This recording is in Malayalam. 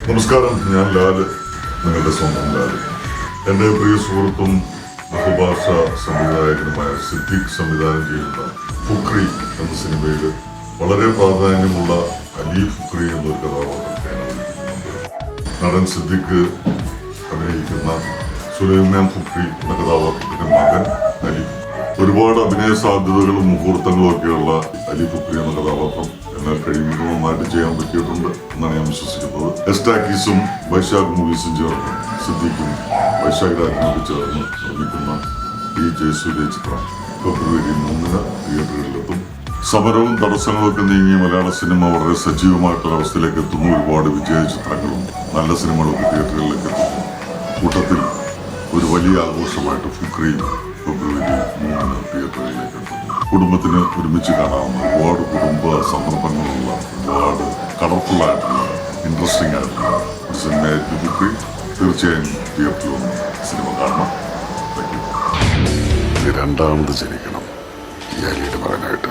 നമസ്കാരം, ഞാൻ ലാല്, നിങ്ങളുടെ സ്വന്തം ലാല്. എൻ്റെ പ്രിയ സുഹൃത്തും ബഹുഭാഷാ സംവിധായകനുമായ സിദ്ദിഖ് സംവിധാനം ചെയ്യുന്ന ഫുക്രി എന്ന സിനിമയിൽ വളരെ പ്രാധാന്യമുള്ള അലി ഫുക്രി എന്നൊരു കഥാപാത്രത്തെയാണ് നടൻ സിദ്ദിഖ് അഭിനയിക്കുന്ന സുലൈമാൻ ഫുക്രി എന്ന കഥാപാത്രത്തിന്റെ മകൻ അലി. ഒരുപാട് അഭിനയ സാധ്യതകളും മുഹൂർത്തങ്ങളും ഒക്കെയുള്ള അലി ഫുക്രി എന്ന കഥാപാത്രം എന്നാൽ കഴിയുമ്പോൾ നന്നായിട്ട് ചെയ്യാൻ പറ്റിയിട്ടുണ്ട് എന്നാണ് ഞാൻ വിശ്വസിക്കുന്നത്. എസ്റ്റാക്കീസും വൈശാഖ് മൂവീസും ചേർന്ന് സിദ്ദിഖും വൈശാഖ് രാജനോട് ചേർന്ന് നിർമ്മിക്കുന്ന ഈ ജയസൂര്യ ചിത്രം ഫെബ്രുവരി 3 തിയേറ്ററുകളിലെത്തും. സമരവും തടസ്സങ്ങളും ഒക്കെ നീങ്ങിയ മലയാള സിനിമ വളരെ സജീവമായിട്ടുള്ള അവസ്ഥയിലേക്ക് എത്തുന്നു. ഒരുപാട് വിജയ ചിത്രങ്ങളും നല്ല സിനിമകളൊക്കെ തിയേറ്ററുകളിലേക്ക് എത്തുന്നു. കൂട്ടത്തിൽ ഒരു വലിയ ആഘോഷമായിട്ട് ഫുക്രിയും ഫെബ്രുവരി 3 തിയേറ്ററുകളിലേക്ക് എത്തുന്നു. കുടുംബത്തിന് ഒരുമിച്ച് കാണാവുന്ന ഒരുപാട് കുടുംബ സന്ദർഭങ്ങളുള്ള ഒരുപാട് കളർഫുള്ളായിട്ടുള്ള ഇൻട്രസ്റ്റിംഗ് ആയിട്ടുള്ള ഒരു സിനിമയായിട്ട് ഫുക്രി. തീർച്ചയായും തിയേറ്ററിൽ വന്ന് സിനിമ കാണണം. രണ്ടാമത് ജനിക്കണം ഈ അലിയുടെ മകനായിട്ട്.